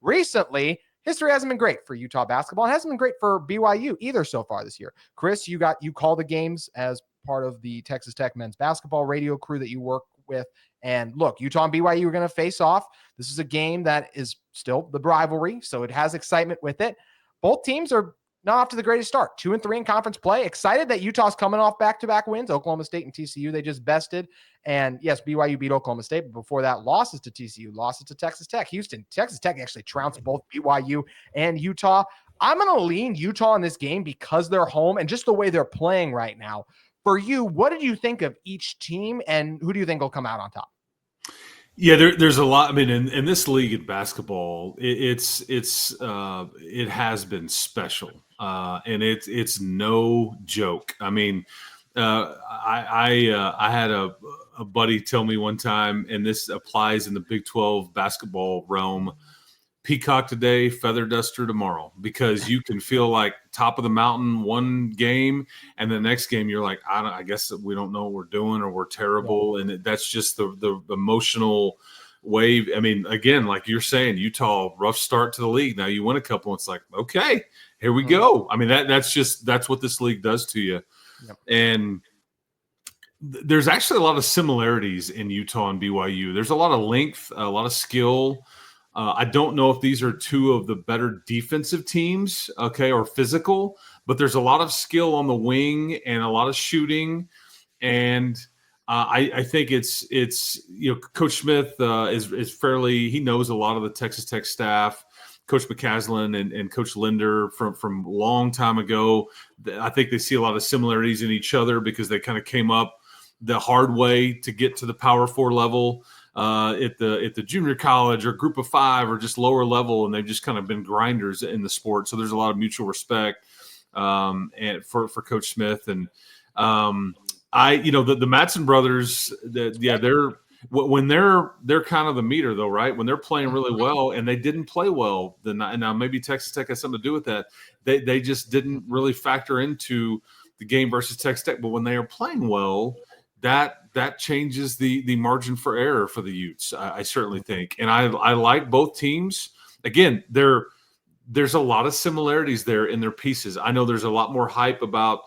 recently, history hasn't been great for Utah basketball. It hasn't been great for BYU either so far this year. Chris, you call the games as part of the Texas Tech men's basketball radio crew that you work with. And look, Utah and BYU are going to face off. This is a game that is still the rivalry, so it has excitement with it. Both teams are not off to the greatest start. 2-3 in conference play. Excited that Utah's coming off back-to-back wins. Oklahoma State and TCU, they just bested. And yes, BYU beat Oklahoma State, but before that, losses to TCU, losses to Texas Tech. Texas Tech actually trounced both BYU and Utah. I'm going to lean Utah in this game because they're home and just the way they're playing right now. For you, what did you think of each team, and who do you think will come out on top? Yeah, there's a lot. I mean, in this league in basketball, it has been special, and it's no joke. I mean, I had a buddy tell me one time, and this applies in the Big 12 basketball realm: peacock today, feather duster tomorrow, because you can feel like top of the mountain one game, and the next game you're like, I guess we don't know what we're doing, or we're terrible. Yeah. And that's just the emotional wave. I mean, again, like you're saying, Utah, rough start to the league. Now you win a couple, it's like, okay, here we go. I mean, that's what this league does to you. Yep. And there's actually a lot of similarities in Utah and BYU. There's a lot of length, a lot of skill. I don't know if these are two of the better defensive teams, okay, or physical, but there's a lot of skill on the wing and a lot of shooting. And I think it's Coach Smith is fairly, he knows a lot of the Texas Tech staff, Coach McCaslin and Coach Linder from a long time ago. I think they see a lot of similarities in each other because they kind of came up the hard way to get to the Power 4 level. At the junior college or group of five or just lower level, and they've just kind of been grinders in the sport. So there's a lot of mutual respect and for Coach Smith. And the Madsen brothers, they're kind of the meter though, right? When they're playing really well, and they didn't play well, and now maybe Texas Tech has something to do with that. They just didn't really factor into the game versus Texas Tech. But when they are playing well, that changes the margin for error for the Utes, I certainly think. And I like both teams. Again, there's a lot of similarities there in their pieces. I know there's a lot more hype about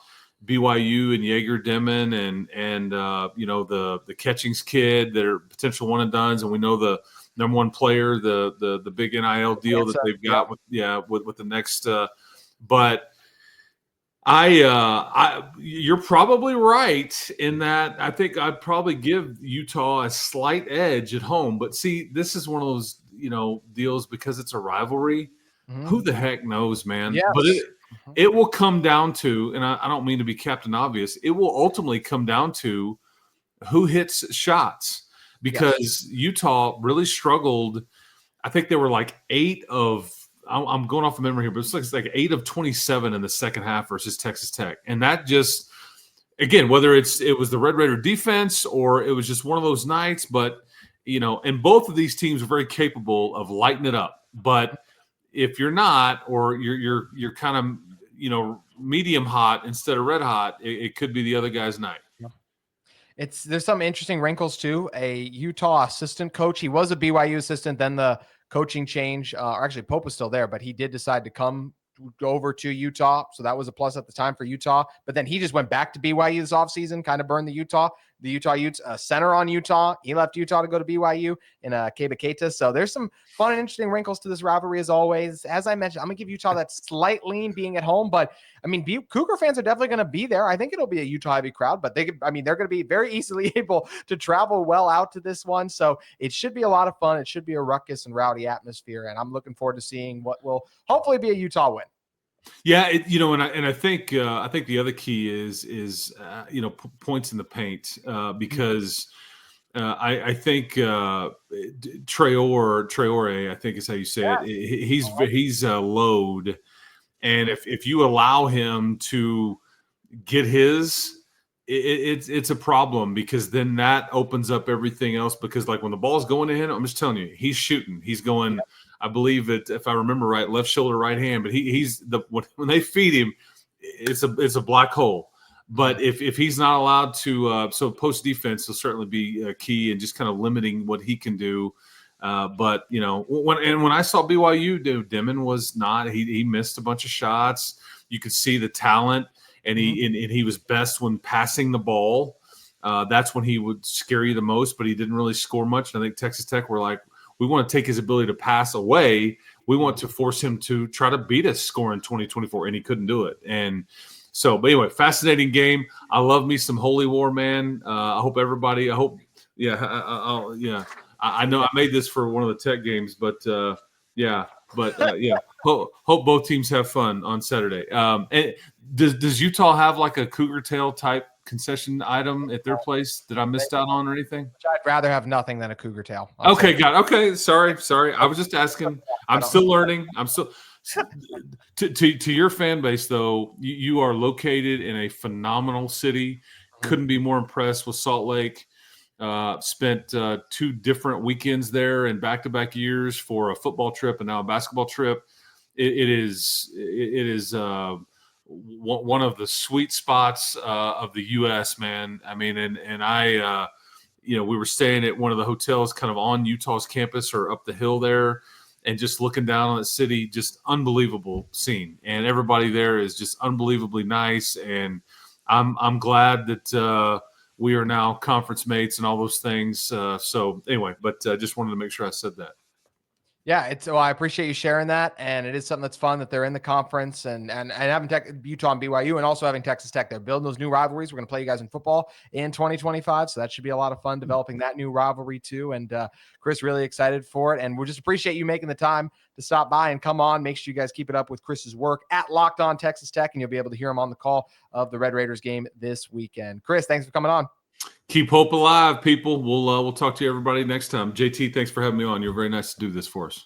BYU and Jaeger Dimon and the Catchings kid, their potential one and dones, and we know the number one player, the big NIL deal that they've got with the next but you're probably right in that. I think I'd probably give Utah a slight edge at home. But see, this is one of those, deals because it's a rivalry. Mm-hmm. Who the heck knows, man? Yes. But it will come down to, and I don't mean to be Captain Obvious, it will ultimately come down to who hits shots, because Utah really struggled. I think they were like 8 of – I'm going off of memory here, but it's like 8 of 27 in the second half versus Texas Tech. And that just, again, whether it was the Red Raider defense or it was just one of those nights, but, and both of these teams are very capable of lighting it up. But if you're not, or you're kind of, medium hot instead of red hot, it could be the other guy's night. There's some interesting wrinkles too. A Utah assistant coach, he was a BYU assistant, then the coaching change, or actually Pope was still there, but he did decide to come over to Utah. So that was a plus at the time for Utah. But then he just went back to BYU this offseason, kind of burned the Utah Utes center on Utah. He left Utah to go to BYU in Keita. So there's some fun and interesting wrinkles to this rivalry as always. As I mentioned, I'm going to give Utah that slight lean being at home, but I mean, Cougar fans are definitely going to be there. I think it'll be a Utah heavy crowd, but they're going to be very easily able to travel well out to this one. So it should be a lot of fun. It should be a ruckus and rowdy atmosphere. And I'm looking forward to seeing what will hopefully be a Utah win. Yeah, I think the other key is points in the paint, because I think Traore, I think is how you say it. He's a load, and if you allow him to get his, it's a problem, because then that opens up everything else. Because like when the ball's going to him, I'm just telling you, he's shooting, he's going. Yeah. I believe it, if I remember right, left shoulder, right hand. But when they feed him, it's a black hole. But if he's not allowed to, so post defense will certainly be key, and just kind of limiting what he can do. But when I saw BYU, dude, Dimon was not. He missed a bunch of shots. You could see the talent, and he was best when passing the ball. That's when he would scare you the most. But he didn't really score much. And I think Texas Tech were like, we want to take his ability to pass away. We want to force him to try to beat us score in 2024, and he couldn't do it. And so, but anyway, fascinating game. I love me some Holy War, man. I hope everybody. I know I made this for one of the Tech games, but hope both teams have fun on Saturday. And does Utah have like a Cougar Tail type concession item at their place that I missed out on or anything? I'd rather have nothing than a Cougar Tail. Okay, got it. Okay, sorry. I was just asking. I'm still learning. I'm still to your fan base though. You are located in a phenomenal city. Couldn't be more impressed with Salt Lake. Spent 2 different weekends there in back-to-back years for a football trip and now a basketball trip. It is one of the sweet spots of the U.S., man. I mean, and I, we were staying at one of the hotels kind of on Utah's campus or up the hill there, and just looking down on the city, just unbelievable scene. And everybody there is just unbelievably nice. And I'm glad that we are now conference mates and all those things. So anyway, but just wanted to make sure I said that. Yeah, I appreciate you sharing that, and it is something that's fun that they're in the conference and having Utah and BYU, and also having Texas Tech. They're building those new rivalries. We're going to play you guys in football in 2025, so that should be a lot of fun developing that new rivalry too. And Chris, really excited for it, and we just appreciate you making the time to stop by and come on. Make sure you guys keep it up with Chris's work at Locked On Texas Tech, and you'll be able to hear him on the call of the Red Raiders game this weekend. Chris, thanks for coming on. Keep hope alive, people. We'll talk to you everybody next time. JT, thanks for having me on. You're very nice to do this for us.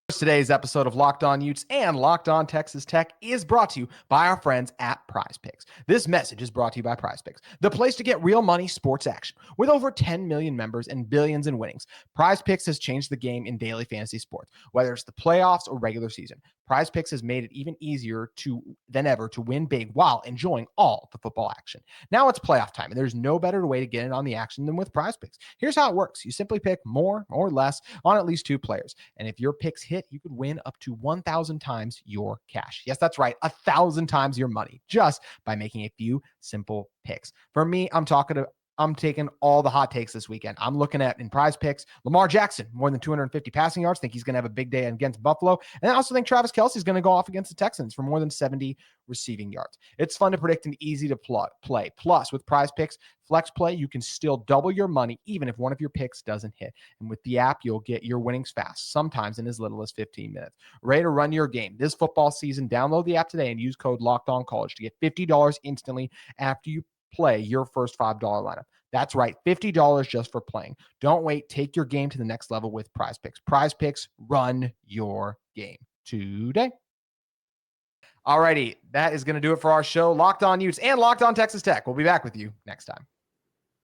Today's episode of Locked On Utes and Locked On Texas Tech is brought to you by our friends at PrizePicks. This message is brought to you by PrizePicks, the place to get real money sports action. With over 10 million members and billions in winnings, PrizePicks has changed the game in daily fantasy sports. Whether it's the playoffs or regular season, PrizePicks has made it even easier than ever to win big while enjoying all the football action. Now it's playoff time, and there's no better way to get in on the action than with PrizePicks. Here's how it works. You simply pick more or less on at least 2 players, and if your picks hit, you could win up to 1,000 times your cash. Yes, that's right, 1,000 times your money, just by making a few simple picks. For me, I'm taking all the hot takes this weekend. I'm looking at in PrizePicks, Lamar Jackson, more than 250 passing yards. Think he's going to have a big day against Buffalo. And I also think Travis Kelce is going to go off against the Texans for more than 70 receiving yards. It's fun to predict and easy to play. Plus, with PrizePicks Flex Play, you can still double your money even if one of your picks doesn't hit. And with the app, you'll get your winnings fast, sometimes in as little as 15 minutes. Ready to run your game this football season? Download the app today and use code LOCKEDONCollege to get $50 instantly after you play your first $5 lineup. That's right, $50 just for playing. Don't wait. Take your game to the next level with PrizePicks. PrizePicks, run your game today. Alrighty, that is going to do it for our show. Locked On Utes and Locked On Texas Tech. We'll be back with you next time.